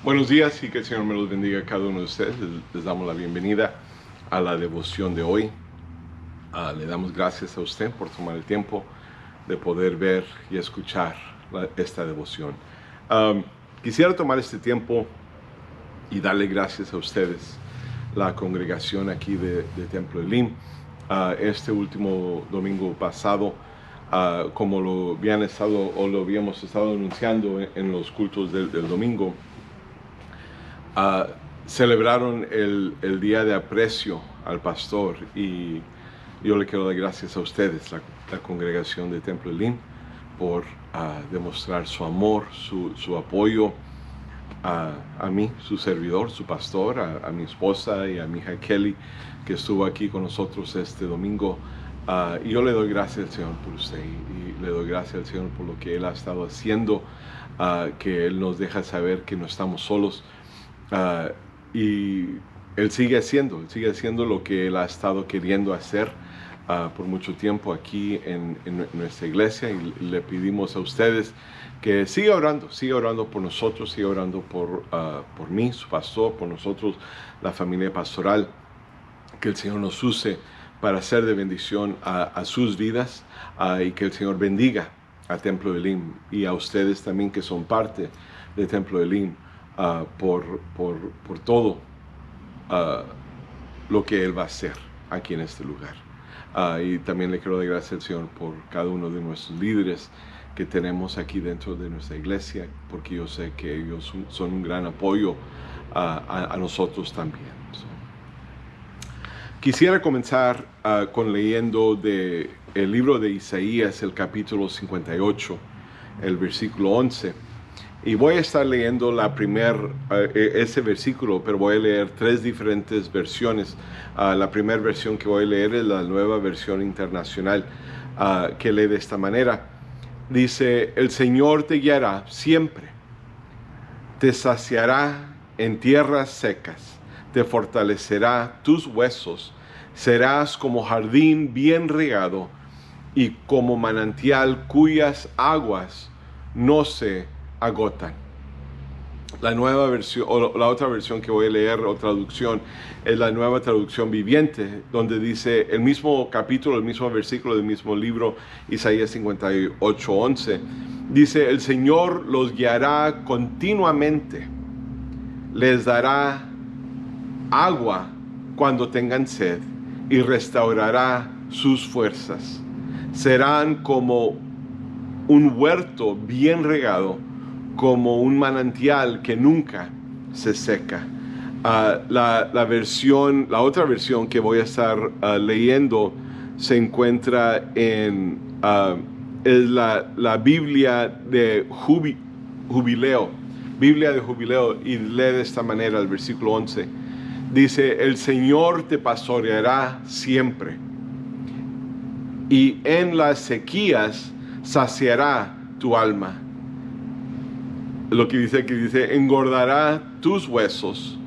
Buenos días y que el Señor me los bendiga a cada uno de ustedes. Les damos la bienvenida a la devoción de hoy. Le damos gracias a usted por tomar el tiempo de poder ver y escuchar esta devoción. Quisiera tomar este tiempo y darle gracias a ustedes, la congregación aquí de Templo Elim. Este último domingo pasado, como lo habíamos estado anunciando en los cultos del domingo, celebraron el día de aprecio al pastor, y yo le quiero dar gracias a ustedes, la congregación de Templo Elim, por demostrar su amor, su apoyo a mí, su servidor, su pastor, a mi esposa y a mi hija Kelly, que estuvo aquí con nosotros este domingo. Y yo le doy gracias al Señor por usted, y le doy gracias al Señor por lo que Él ha estado haciendo, que Él nos deja saber que no estamos solos. Y Él sigue haciendo lo que Él ha estado queriendo hacer por mucho tiempo aquí en nuestra iglesia, y le pedimos a ustedes que siga orando por nosotros, siga orando por mí, su pastor, por nosotros, la familia pastoral, que el Señor nos use para ser de bendición a sus vidas, y que el Señor bendiga a Templo Elim y a ustedes también que son parte de Templo Elim, por todo lo que Él va a hacer aquí en este lugar. Y también le quiero dar gracias al Señor por cada uno de nuestros líderes que tenemos aquí dentro de nuestra iglesia, porque yo sé que ellos son un gran apoyo a nosotros también. Quisiera comenzar con leyendo el libro de Isaías, el capítulo 58, el versículo 11. Y voy a estar leyendo ese versículo, pero voy a leer tres diferentes versiones. La primera versión que voy a leer es la Nueva Versión Internacional, que lee de esta manera. Dice: el Señor te guiará siempre, te saciará en tierras secas, te fortalecerá tus huesos, serás como jardín bien regado y como manantial cuyas aguas no se agotan. La nueva versión, o la otra versión que voy a leer, o traducción, es la Nueva Traducción Viviente, donde dice el mismo capítulo, el mismo versículo del mismo libro, Isaías 58:11. Dice: el Señor los guiará continuamente, les dará agua cuando tengan sed y restaurará sus fuerzas. Serán como un huerto bien regado, como un manantial que nunca se seca. La otra versión que voy a estar leyendo se encuentra es la Biblia de Jubileo, y lee de esta manera el versículo 11. Dice: el Señor te pastoreará siempre, y en las sequías saciará tu alma. Lo que dice: engordará tus huesos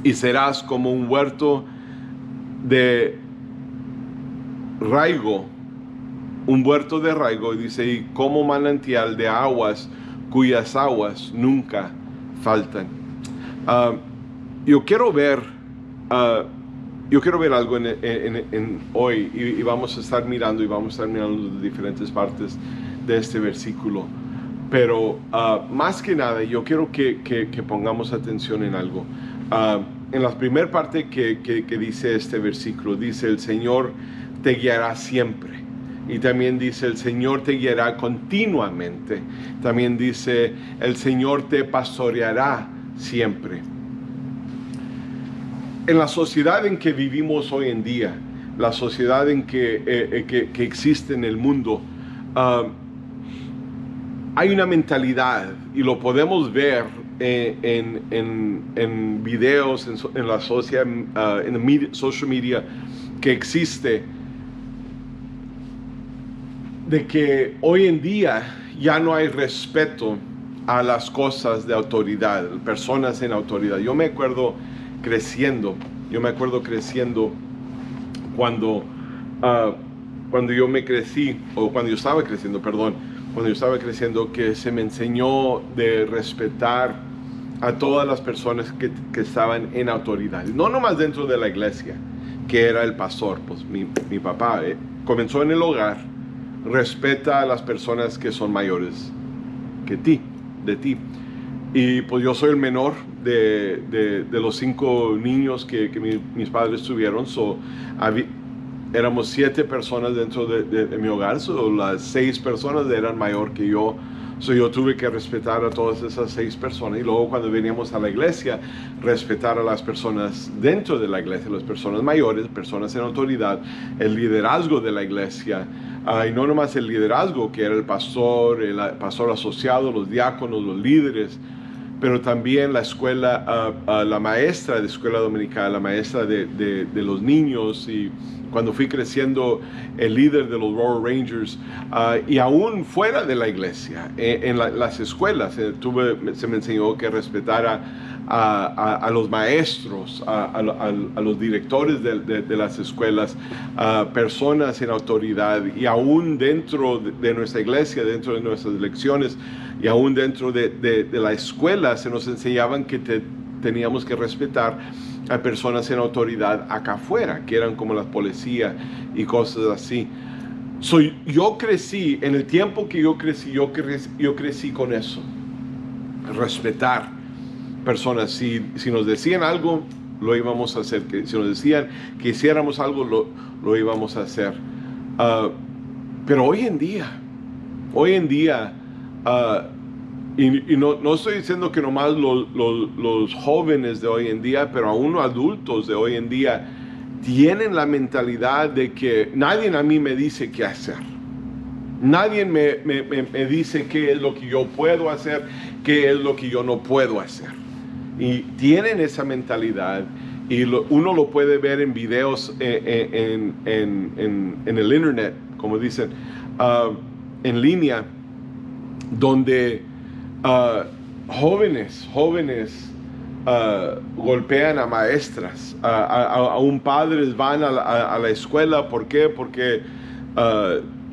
y serás como un huerto de raigo, y dice, y como manantial de aguas cuyas aguas nunca faltan. Yo quiero ver algo en hoy, y vamos a estar mirando de diferentes partes de este versículo. Pero más que nada, yo quiero que pongamos atención en algo. En la primera parte que dice este versículo, dice: el Señor te guiará siempre. Y también dice: el Señor te guiará continuamente. También dice: el Señor te pastoreará siempre. En la sociedad en que vivimos hoy en día, la sociedad en que existe en el mundo, hay una mentalidad, y lo podemos ver en videos, en la social media que existe, de que hoy en día ya no hay respeto a las cosas de autoridad, personas en autoridad. Yo me acuerdo creciendo cuando yo estaba creciendo, que se me enseñó de respetar a todas las personas que estaban en autoridad. No nomás dentro de la iglesia, que era el pastor, pues mi papá comenzó en el hogar. Respeta a las personas que son mayores que de ti. Y pues yo soy el menor de los 5 niños que mis padres tuvieron. Éramos 7 personas dentro de mi hogar. Las 6 personas eran mayor que yo. Yo tuve que respetar a todas esas 6 personas. Y luego cuando veníamos a la iglesia, respetar a las personas dentro de la iglesia, las personas mayores, personas en autoridad, el liderazgo de la iglesia. Y no nomás el liderazgo, que era el pastor asociado, los diáconos, los líderes, pero también la escuela, la maestra de escuela dominical, la maestra de los niños. Y cuando fui creciendo, el líder de los Royal Rangers, y aún fuera de la iglesia, en las escuelas, se me enseñó que respetara a los maestros, a los directores de las escuelas, personas en autoridad. Y aún dentro de nuestra iglesia, dentro de nuestras lecciones, y aún dentro de la escuela, se nos enseñaban que teníamos que respetar a personas en autoridad acá afuera, que eran como la policía y cosas así. Yo crecí, en el tiempo que yo crecí con eso, respetar personas. Si nos decían algo, lo íbamos a hacer. Si nos decían que hiciéramos algo, lo íbamos a hacer. Pero hoy en día, y no estoy diciendo que nomás los jóvenes de hoy en día, pero aún los adultos de hoy en día tienen la mentalidad de que nadie a mí me dice qué hacer. Nadie me dice qué es lo que yo puedo hacer, qué es lo que yo no puedo hacer. Y tienen esa mentalidad, y uno lo puede ver en videos en el internet, como dicen, en línea, donde jóvenes golpean a maestras, aún padres van a la escuela. ¿Por qué? Porque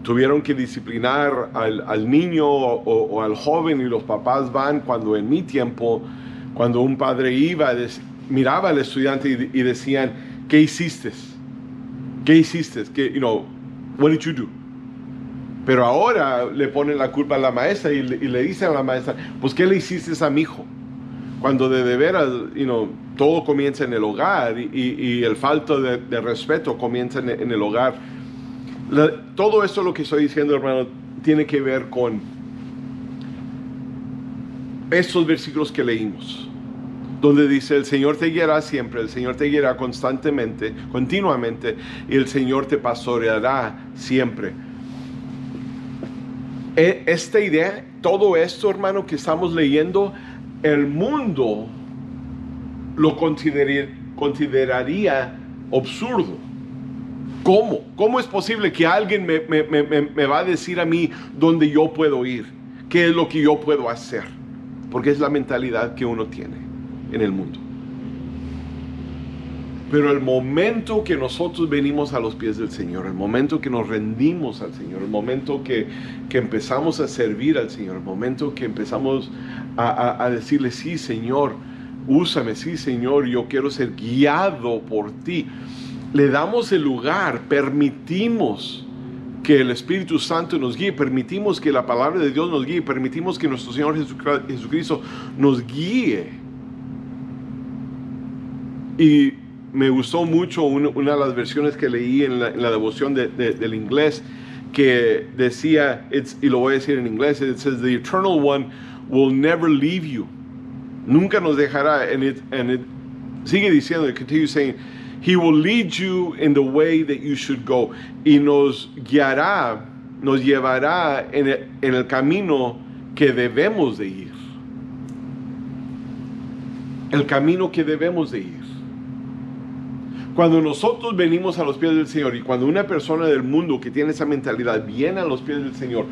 tuvieron que disciplinar al niño o al joven, y los papás van. Cuando en mi tiempo, cuando un padre miraba al estudiante y decían, ¿qué hiciste? ¿Qué hiciste? What did you do? Pero ahora le ponen la culpa a la maestra y le dicen a la maestra, pues ¿qué le hiciste a mi hijo? Cuando de veras, todo comienza en el hogar, y el falta de respeto comienza en el hogar. Todo esto, lo que estoy diciendo, hermano, tiene que ver con estos versículos que leímos, donde dice: el Señor te guiará siempre, el Señor te guiará constantemente, continuamente, y el Señor te pastoreará siempre. Esta idea, todo esto, hermano, que estamos leyendo, el mundo lo consideraría absurdo. ¿Cómo? ¿Cómo es posible que alguien me va a decir a mí dónde yo puedo ir? ¿Qué es lo que yo puedo hacer? Porque es la mentalidad que uno tiene en el mundo. Pero el momento que nosotros venimos a los pies del Señor, el momento que nos rendimos al Señor, el momento que empezamos a servir al Señor, el momento que empezamos a decirle: sí, Señor, úsame, sí, Señor, yo quiero ser guiado por ti, le damos el lugar, permitimos que el Espíritu Santo nos guíe, permitimos que la palabra de Dios nos guíe, permitimos que nuestro Señor Jesucristo nos guíe. Y me gustó mucho una de las versiones que leí en la devoción del inglés, que decía, y lo voy a decir en inglés, it says, the Eternal One will never leave you. Nunca nos dejará. And it sigue diciendo, it continues saying, He will lead you in the way that you should go. Y nos guiará, nos llevará en el camino que debemos de ir. El camino que debemos de ir. Cuando nosotros venimos a los pies del Señor, y cuando una persona del mundo que tiene esa mentalidad viene a los pies del Señor,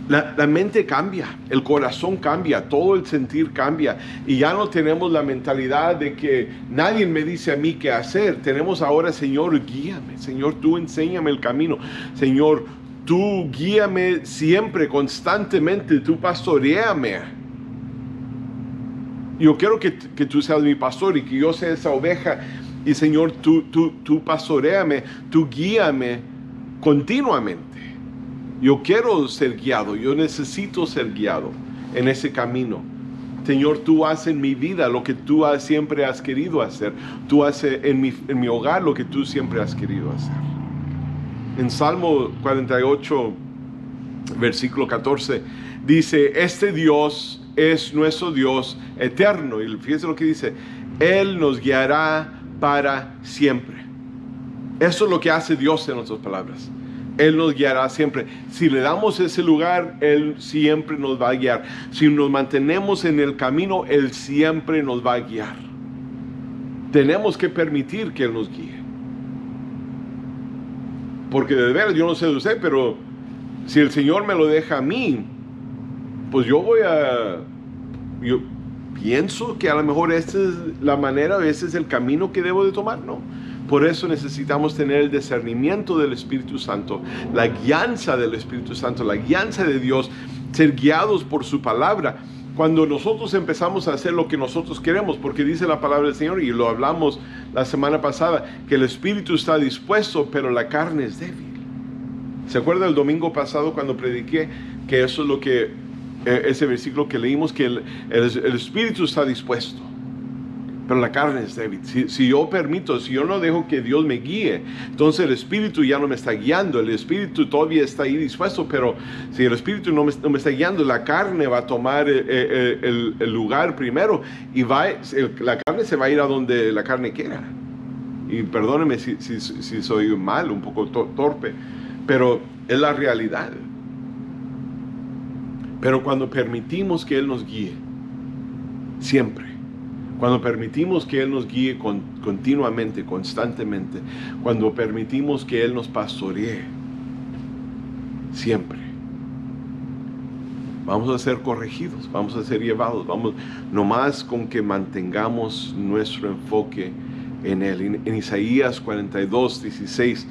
la mente cambia, el corazón cambia, todo el sentir cambia, y ya no tenemos la mentalidad de que nadie me dice a mí qué hacer. Tenemos ahora: Señor, guíame, Señor, tú enséñame el camino, Señor, tú guíame siempre, constantemente, tú pastoreame. Yo quiero que tú seas mi pastor y que yo sea esa oveja. Y Señor, tú pastoréame, tú guíame continuamente. Yo quiero ser guiado, yo necesito ser guiado en ese camino. Señor, tú haces en mi vida lo que tú siempre has querido hacer. Tú haces en mi hogar lo que tú siempre has querido hacer. En Salmo 48, versículo 14, dice, este Dios es nuestro Dios eterno. Y fíjense lo que dice, Él nos guiará para siempre. Eso es lo que hace Dios en otras palabras. Él nos guiará siempre. Si le damos ese lugar, Él siempre nos va a guiar. Si nos mantenemos en el camino, Él siempre nos va a guiar. Tenemos que permitir que Él nos guíe. Porque de veras, yo no sé de usted, pero si el Señor me lo deja a mí, pues yo pienso que a lo mejor esta es la manera, ese es el camino que debo de tomar, ¿no? Por eso necesitamos tener el discernimiento del Espíritu Santo, la guianza del Espíritu Santo, la guianza de Dios, ser guiados por su palabra. Cuando nosotros empezamos a hacer lo que nosotros queremos, porque dice la palabra del Señor, y lo hablamos la semana pasada, que el Espíritu está dispuesto, pero la carne es débil. ¿Se acuerda el domingo pasado cuando prediqué que eso es lo que, ese versículo que leímos, que el Espíritu está dispuesto, pero la carne es débil? Si yo permito, si yo no dejo que Dios me guíe, entonces el Espíritu ya no me está guiando. El Espíritu todavía está ahí dispuesto, pero si el Espíritu no me está guiando, la carne va a tomar el lugar primero, y la carne se va a ir a donde la carne quiera. Y perdóneme si soy mal, un poco torpe, pero es la realidad. Pero cuando permitimos que Él nos guíe, siempre, cuando permitimos que Él nos guíe continuamente, constantemente, cuando permitimos que Él nos pastoree, siempre, vamos a ser corregidos, vamos a ser llevados, nomás con que mantengamos nuestro enfoque en Él. En Isaías 42, 16,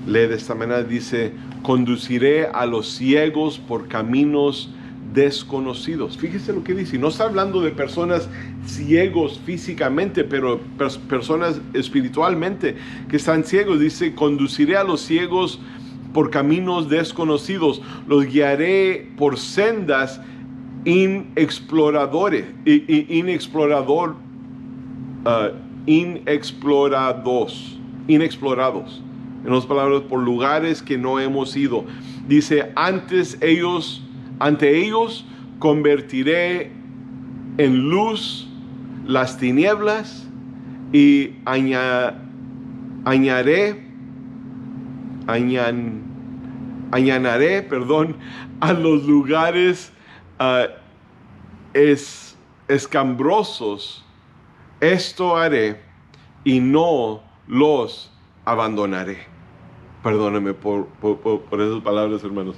lee de esta manera, dice, conduciré a los ciegos por caminos desconocidos. Fíjese lo que dice, no está hablando de personas ciegos físicamente, pero personas espiritualmente que están ciegos. Dice, conduciré a los ciegos por caminos desconocidos, los guiaré por sendas inexplorados. En otras palabras, por lugares que no hemos ido. Dice, ante ellos convertiré en luz las tinieblas y allanaré a los lugares escambrosos. Esto haré y no los abandonaré. Perdónenme por esas palabras, hermanos.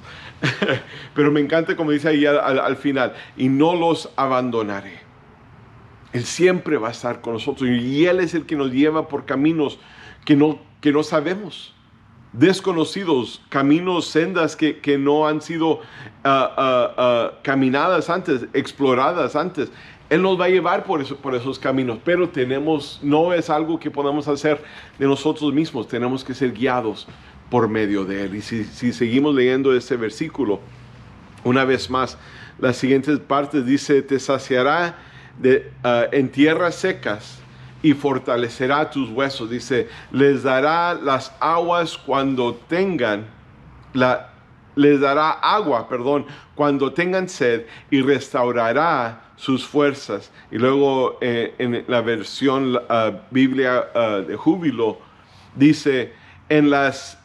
Pero me encanta como dice ahí al final, y no los abandonaré. Él siempre va a estar con nosotros, y Él es el que nos lleva por caminos que no sabemos, desconocidos, caminos, sendas que no han sido caminadas antes, exploradas antes. Él nos va a llevar por esos caminos, pero no es algo que podamos hacer de nosotros mismos, tenemos que ser guiados por medio de Él. Y si seguimos leyendo este versículo, una vez más, las siguientes partes dice, te saciará en tierras secas y fortalecerá tus huesos. Dice, les dará las aguas les dará agua, cuando tengan sed, y restaurará sus fuerzas. Y luego en la versión Biblia de Júbilo dice, en las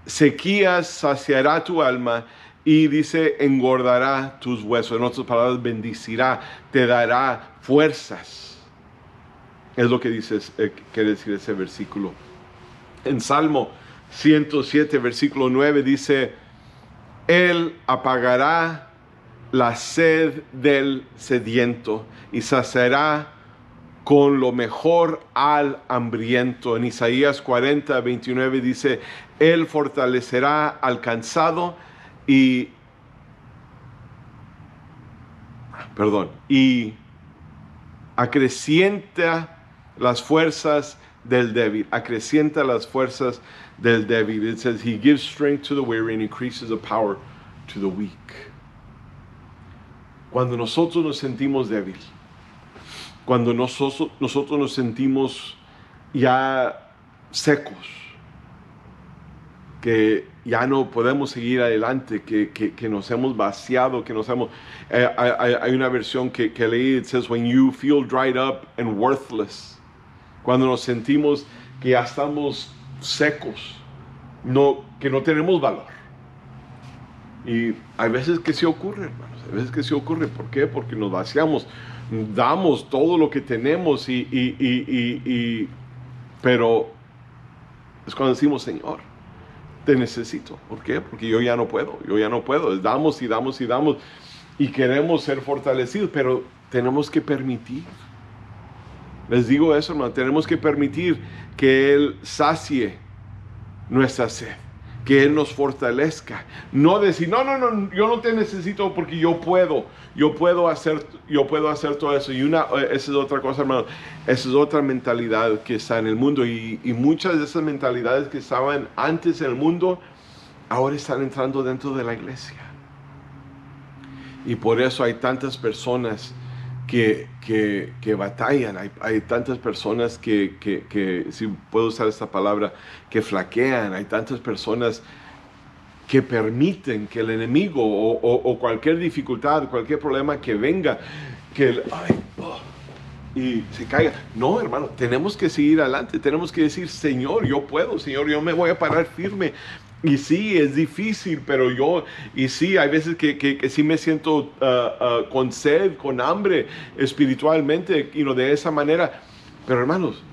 sequías saciará tu alma, y dice, engordará tus huesos. En otras palabras, bendecirá, te dará fuerzas. Es lo que quiere decir ese versículo. En Salmo 107, versículo 9 dice, Él apagará la sed del sediento y saciará con lo mejor al hambriento. En Isaías 40, 29 dice, Él fortalecerá al cansado y acrecienta las fuerzas del débil, acrecienta las fuerzas del débil. It says, He gives strength to the weary and increases the power to the weak. Cuando nosotros nos sentimos débiles, cuando nosotros nos sentimos ya secos, que ya no podemos seguir adelante, que nos hemos vaciado, que nos hemos... hay una versión que leí, it says, when you feel dried up and worthless, cuando nos sentimos que ya estamos secos, que no tenemos valor. Y hay veces que sí ocurre, hermanos, hay veces que sí ocurre. ¿Por qué? Porque nos vaciamos, damos todo lo que tenemos pero es cuando decimos, Señor, te necesito. ¿Por qué? Porque yo ya no puedo. Damos y damos y damos y queremos ser fortalecidos, pero tenemos que permitir. Les digo eso, hermano, tenemos que permitir que Él sacie nuestra sed, que Él nos fortalezca. No decir, no, yo no te necesito porque yo puedo hacer todo eso. Y esa es otra cosa, hermano. Esa es otra mentalidad que está en el mundo. Y muchas de esas mentalidades que estaban antes en el mundo, ahora están entrando dentro de la iglesia. Y por eso hay tantas personas que batallan, hay tantas personas que, si puedo usar esta palabra, que flaquean, hay tantas personas que permiten que el enemigo o cualquier dificultad, cualquier problema que venga, y se caiga. No, hermano, tenemos que seguir adelante, tenemos que decir, Señor, yo puedo, Señor, yo me voy a parar firme. Y sí, es difícil, pero sí, hay veces que sí me siento con sed, con hambre espiritualmente, de esa manera. Pero hermanos,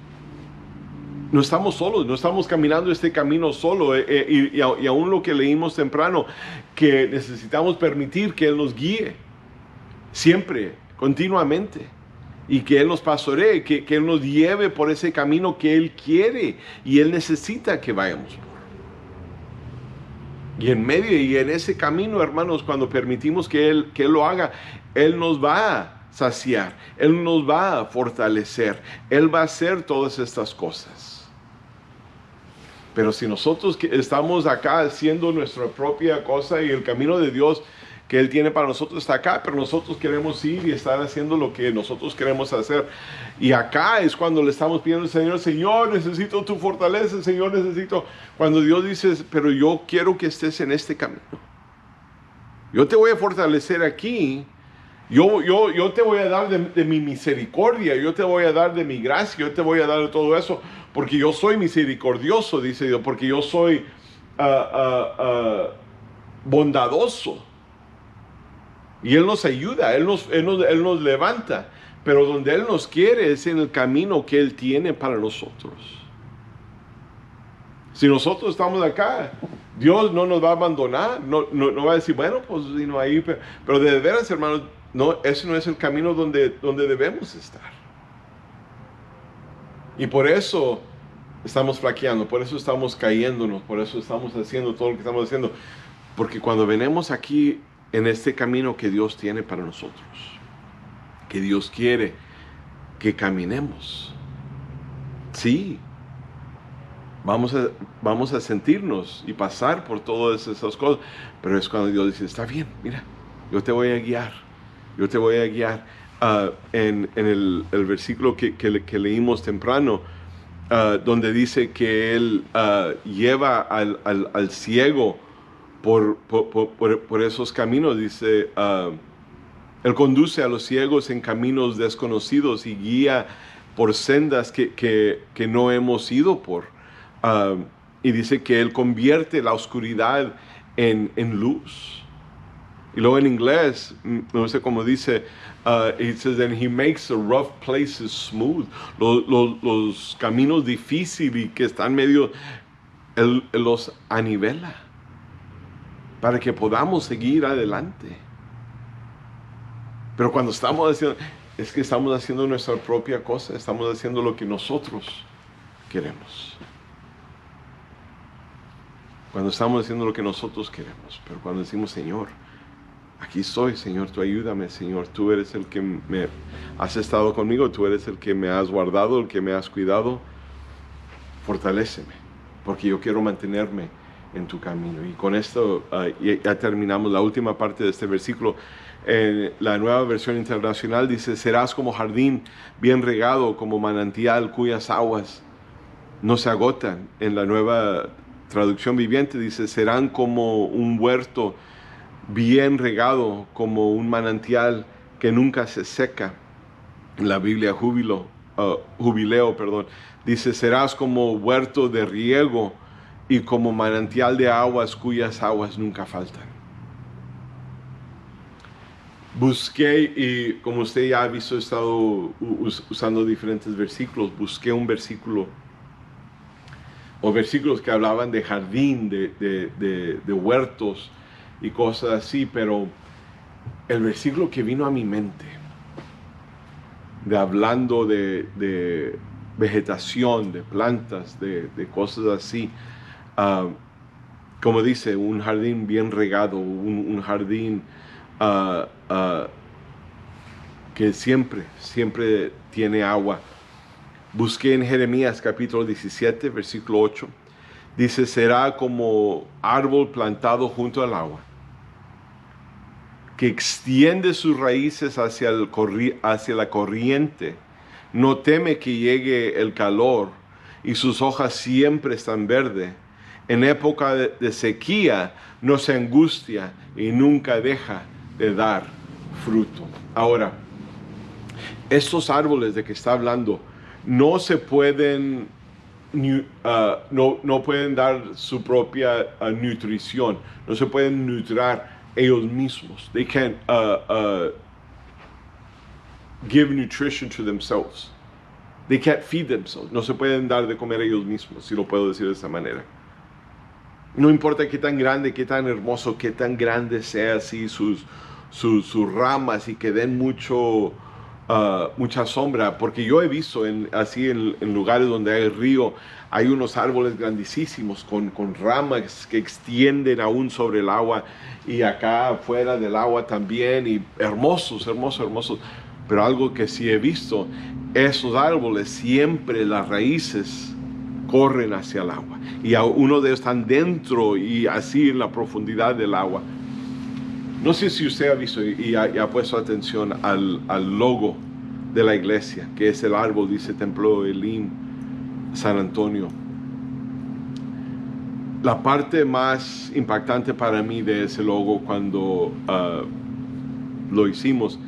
no estamos solos, no estamos caminando este camino solo. Y aún lo que leímos temprano, que necesitamos permitir que Él nos guíe, siempre, continuamente. Y que Él nos pastoree, que Él nos lleve por ese camino que Él quiere y Él necesita que vayamos. Y en medio y en ese camino, hermanos, cuando permitimos que Él lo haga, Él nos va a saciar, Él nos va a fortalecer, Él va a hacer todas estas cosas. Pero si nosotros estamos acá haciendo nuestra propia cosa y el camino de Dios que Él tiene para nosotros está acá, pero nosotros queremos ir y estar haciendo lo que nosotros queremos hacer. Y acá es cuando le estamos pidiendo al Señor, Señor, necesito tu fortaleza, Señor, necesito... Cuando Dios dice, pero yo quiero que estés en este camino. Yo te voy a fortalecer aquí. Yo te voy a dar de mi misericordia, yo te voy a dar de mi gracia, yo te voy a dar de todo eso, porque yo soy misericordioso, dice Dios, porque yo soy bondadoso. Y Él nos ayuda, Él nos levanta. Pero donde Él nos quiere es en el camino que Él tiene para nosotros. Si nosotros estamos acá, Dios no nos va a abandonar, no va a decir, bueno, pues ahí. Pero de veras, hermanos, no, ese no es el camino donde debemos estar. Y por eso estamos flaqueando, por eso estamos cayéndonos, por eso estamos haciendo todo lo que estamos haciendo. Porque cuando venimos aquí en este camino que Dios tiene para nosotros, que Dios quiere que caminemos, sí, vamos a sentirnos y pasar por todas esas cosas, pero es cuando Dios dice, está bien, mira, yo te voy a guiar, en el versículo que leímos temprano, donde dice que Él lleva al ciego por esos caminos, dice, Él conduce a los ciegos en caminos desconocidos y guía por sendas que no hemos ido por. Y dice que Él convierte la oscuridad en luz. Y luego en inglés, no sé cómo dice, it says, and He makes the rough places smooth. Los caminos difíciles y que están medio, Él los anivela para que podamos seguir adelante. Pero cuando estamos haciendo, es que estamos haciendo nuestra propia cosa, estamos haciendo lo que nosotros queremos. Cuando estamos haciendo lo que nosotros queremos, pero cuando decimos, Señor, aquí estoy, Señor, tú ayúdame, Señor, tú eres el que me has estado conmigo, tú eres el que me has guardado, el que me has cuidado, fortaléceme, porque yo quiero mantenerme en tu camino. Y con esto ya terminamos la última parte de este versículo. La Nueva Versión Internacional dice: serás como jardín bien regado, como manantial cuyas aguas no se agotan. En la Nueva Traducción Viviente dice: serán como un huerto bien regado, como un manantial que nunca se seca. En la Biblia Jubileo, dice: serás como huerto de riego y como manantial de aguas cuyas aguas nunca faltan. Busqué, y como usted ya ha visto, he estado usando diferentes versículos. Busqué un versículo o versículos que hablaban de jardín, de huertos y cosas así, pero el versículo que vino a mi mente, hablando de vegetación, de plantas, de cosas así, como dice, un jardín bien regado, un jardín que siempre tiene agua. Busqué en Jeremías capítulo 17, versículo 8. Dice: será como árbol plantado junto al agua, que extiende sus raíces hacia la corriente. No teme que llegue el calor, y sus hojas siempre están verdes. En época de sequía no se angustia y nunca deja de dar fruto. Ahora, estos árboles de que está hablando no se pueden, no pueden dar su propia nutrición, no se pueden nutrir ellos mismos. They can't give nutrition to themselves. They can't feed themselves. No se pueden dar de comer ellos mismos, si lo puedo decir de esta manera. No importa qué tan grande, qué tan hermoso, qué tan grande sea así sus ramas, y que den mucha sombra, porque yo he visto en lugares donde hay río, hay unos árboles grandísimos con ramas que extienden aún sobre el agua, y acá afuera del agua también, y hermosos. Pero algo que sí he visto, esos árboles siempre las raíces corren hacia el agua, y uno de ellos están dentro y así en la profundidad del agua. No sé si usted ha visto y ha puesto atención al logo de la iglesia, que es el árbol, dice Templo Elim, San Antonio. La parte más impactante para mí de ese logo, cuando lo hicimos,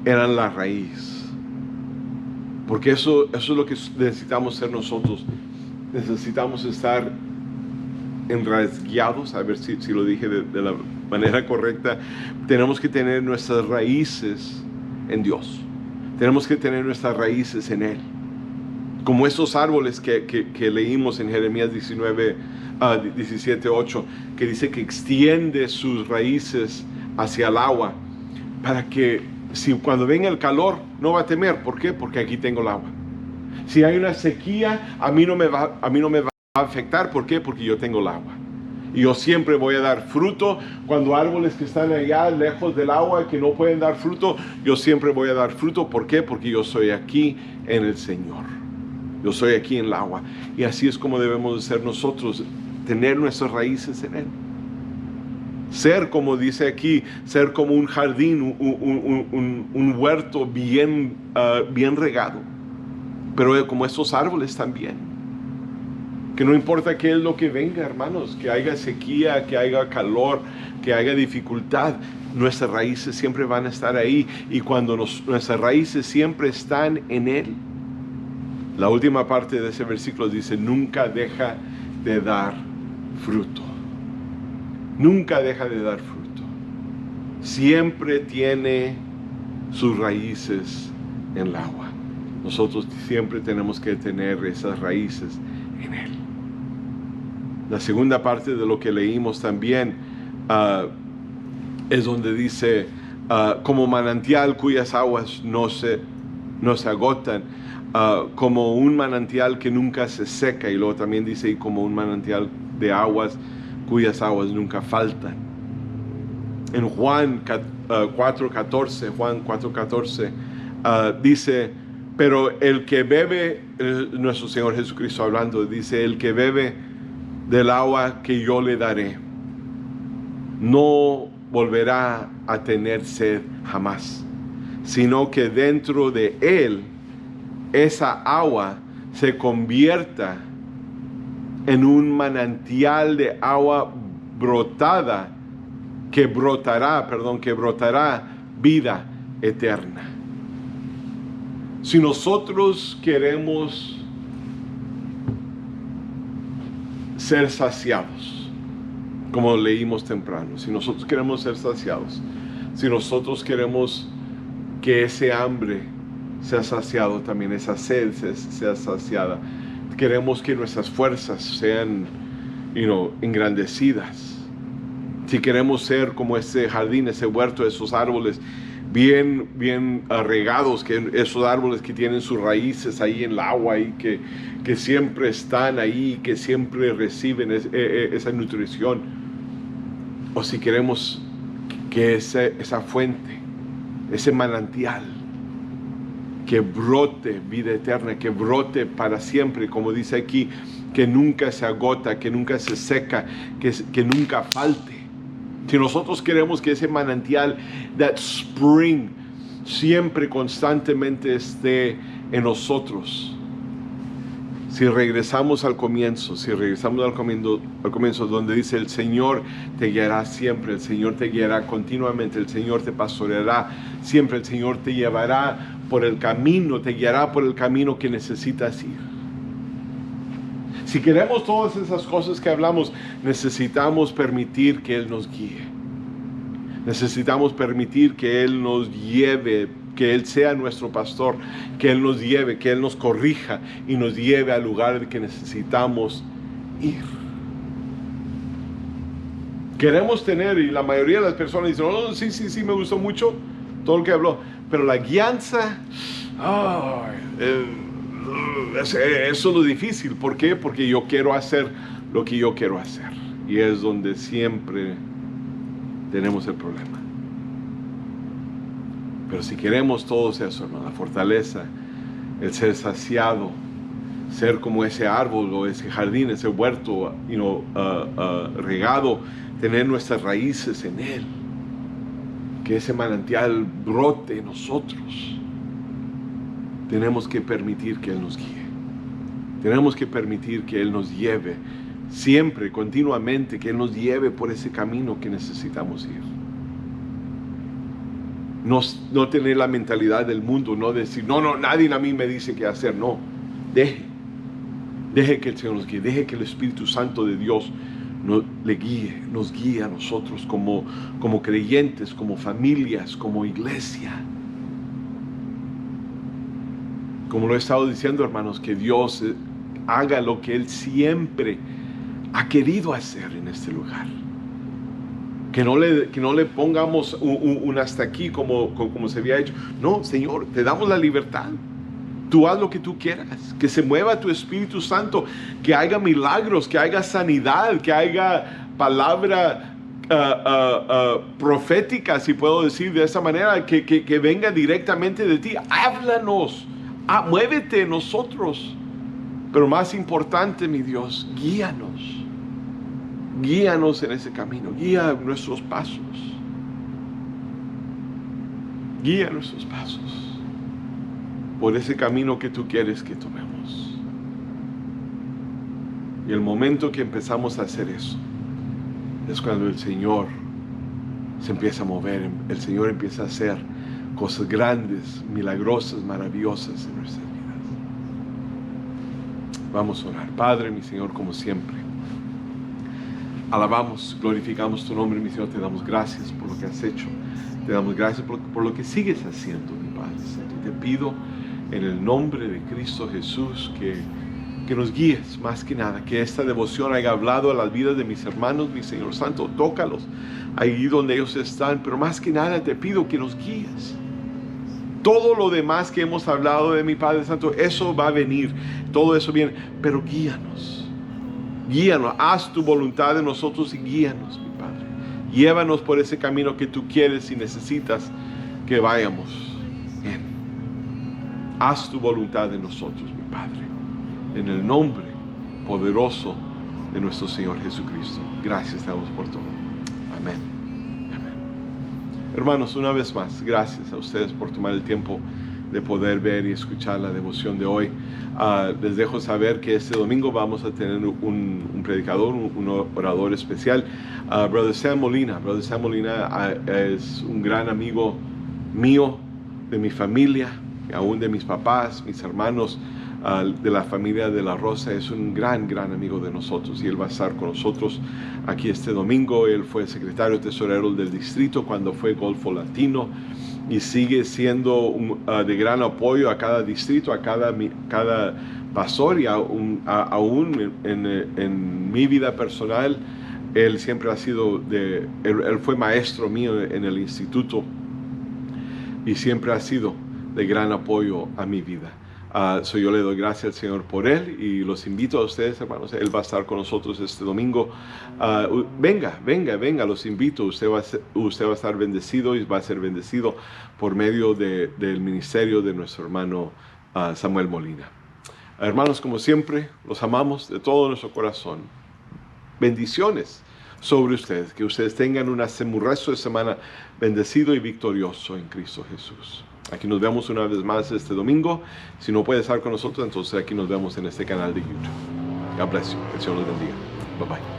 eran las raíces. Porque eso es lo que necesitamos ser nosotros. Necesitamos estar enrasgueados, a ver si lo dije de la manera correcta. Tenemos que tener nuestras raíces en Dios. Tenemos que tener nuestras raíces en Él. Como estos árboles que leímos en Jeremías 17:8, que dice que extiende sus raíces hacia el agua, para que cuando venga el calor no va a temer. ¿Por qué? Porque aquí tengo el agua. Si hay una sequía, a mí no me va a afectar. ¿Por qué? Porque yo tengo el agua. Y yo siempre voy a dar fruto. Cuando árboles que están allá lejos del agua, que no pueden dar fruto, yo siempre voy a dar fruto. ¿Por qué? Porque yo soy aquí en el Señor. Yo soy aquí en el agua. Y así es como debemos de ser nosotros, tener nuestras raíces en Él. Ser, como dice aquí, ser como un jardín, un huerto bien regado. Pero como estos árboles también. Que no importa qué es lo que venga, hermanos, que haya sequía, que haya calor, que haya dificultad, nuestras raíces siempre van a estar ahí. Y cuando nuestras raíces siempre están en Él, la última parte de ese versículo dice: nunca deja de dar fruto. Nunca deja de dar fruto. Siempre tiene sus raíces en el agua. Nosotros siempre tenemos que tener esas raíces en Él. La segunda parte de lo que leímos también es donde dice: como manantial cuyas aguas no se agotan, como un manantial que nunca se seca. Y luego también dice: y como un manantial de aguas cuyas aguas nunca faltan. en Juan 4:14, Juan 4:14, dice, pero el que bebe, nuestro Señor Jesucristo hablando, dice, el que bebe del agua que yo le daré, no volverá a tener sed jamás, sino que dentro de él, esa agua se convierta en un manantial de agua brotada, que brotará vida eterna. Si nosotros queremos ser saciados, como leímos temprano, si nosotros queremos ser saciados, si nosotros queremos que ese hambre sea saciado también, esa sed sea saciada, queremos que nuestras fuerzas sean, engrandecidas, si queremos ser como ese jardín, ese huerto, esos árboles bien regados, que esos árboles que tienen sus raíces ahí en el agua y que siempre están ahí, que siempre reciben esa nutrición, o si queremos que esa fuente, ese manantial, que brote vida eterna, que brote para siempre, como dice aquí, que nunca se agota, que nunca se seca, que nunca falte. Si nosotros queremos que ese manantial, that spring, siempre, constantemente esté en nosotros, si regresamos al comienzo, donde dice el Señor te guiará siempre, el Señor te guiará continuamente, el Señor te pastoreará siempre, el Señor te llevará por el camino, te guiará por el camino que necesitas ir. Si queremos todas esas cosas que hablamos, necesitamos permitir que Él nos guíe. Necesitamos permitir que Él nos lleve, que Él sea nuestro pastor, que Él nos lleve, que Él nos corrija y nos lleve al lugar que necesitamos ir. Queremos tener, y la mayoría de las personas dicen, oh, sí, me gustó mucho todo lo que habló, pero la guianza, eso es lo difícil. ¿Por qué? Porque yo quiero hacer lo que yo quiero hacer, y es donde siempre tenemos el problema. Pero si queremos todos eso, hermano, la fortaleza, el ser saciado, ser como ese árbol o ese jardín, ese huerto, regado, tener nuestras raíces en Él, que ese manantial brote en nosotros, tenemos que permitir que Él nos guíe. Tenemos que permitir que Él nos lleve siempre, continuamente, que Él nos lleve por ese camino que necesitamos ir. No tener la mentalidad del mundo, no decir, no, nadie a mí me dice qué hacer. No, deje que el Señor nos guíe, deje que el Espíritu Santo de Dios nos guíe a nosotros como creyentes, como familias, como iglesia. Como lo he estado diciendo, hermanos, que Dios haga lo que Él siempre ha querido hacer en este lugar. Que no le pongamos un hasta aquí como se había hecho. No, Señor, te damos la libertad. Tú haz lo que tú quieras. Que se mueva tu Espíritu Santo. Que haya milagros, que haya sanidad, que haya palabra profética, si puedo decir de esa manera, que venga directamente de ti. Háblanos. Muévete en nosotros. Pero más importante, mi Dios, guíanos. Guíanos en ese camino. Guía nuestros pasos. Guía nuestros pasos por ese camino que tú quieres que tomemos. Y el momento que empezamos a hacer eso es cuando el Señor se empieza a mover. El Señor empieza a hacer cosas grandes, milagrosas, maravillosas en nuestras vidas. Vamos a orar. Padre, mi Señor, como siempre, alabamos, glorificamos tu nombre, mi Señor. Te damos gracias por lo que has hecho. Te damos gracias por lo que sigues haciendo, mi Padre Santo. Te pido en el nombre de Cristo Jesús que nos guíes más que nada. Que esta devoción haya hablado a las vidas de mis hermanos, mi Señor Santo. Tócalos ahí donde ellos están. Pero más que nada te pido que nos guíes. Todo lo demás que hemos hablado de mi Padre Santo, eso va a venir. Todo eso viene. Pero guíanos. Guíanos, haz tu voluntad en nosotros y guíanos, mi Padre. Llévanos por ese camino que tú quieres y necesitas que vayamos. Bien. Haz tu voluntad en nosotros, mi Padre. En el nombre poderoso de nuestro Señor Jesucristo. Gracias te damos por todo. Amén. Amén. Hermanos, una vez más, gracias a ustedes por tomar el tiempo de poder ver y escuchar la devoción de hoy. Les dejo saber que este domingo vamos a tener un predicador, un orador especial, Brother Sam Molina. Brother Sam Molina es un gran amigo mío, de mi familia, aún de mis papás, mis hermanos, de la familia de La Rosa. Es un gran amigo de nosotros y él va a estar con nosotros aquí este domingo. Él fue secretario tesorero del distrito cuando fue Golfo Latino y sigue siendo de gran apoyo a cada distrito, a cada pastor, y aún en mi vida personal. Él siempre ha sido él fue maestro mío en el instituto y siempre ha sido de gran apoyo a mi vida. Yo le doy gracias al Señor por él y los invito a ustedes, hermanos. Él va a estar con nosotros este domingo. Venga, los invito. Usted va a estar bendecido y va a ser bendecido por medio del ministerio de nuestro hermano Samuel Molina. Hermanos, como siempre, los amamos de todo nuestro corazón. Bendiciones sobre ustedes. Que ustedes tengan un resto de semana bendecido y victorioso en Cristo Jesús. Aquí nos vemos una vez más este domingo. Si no puede estar con nosotros, entonces aquí nos vemos en este canal de YouTube. God bless you. Que el Señor los bendiga. Bye bye.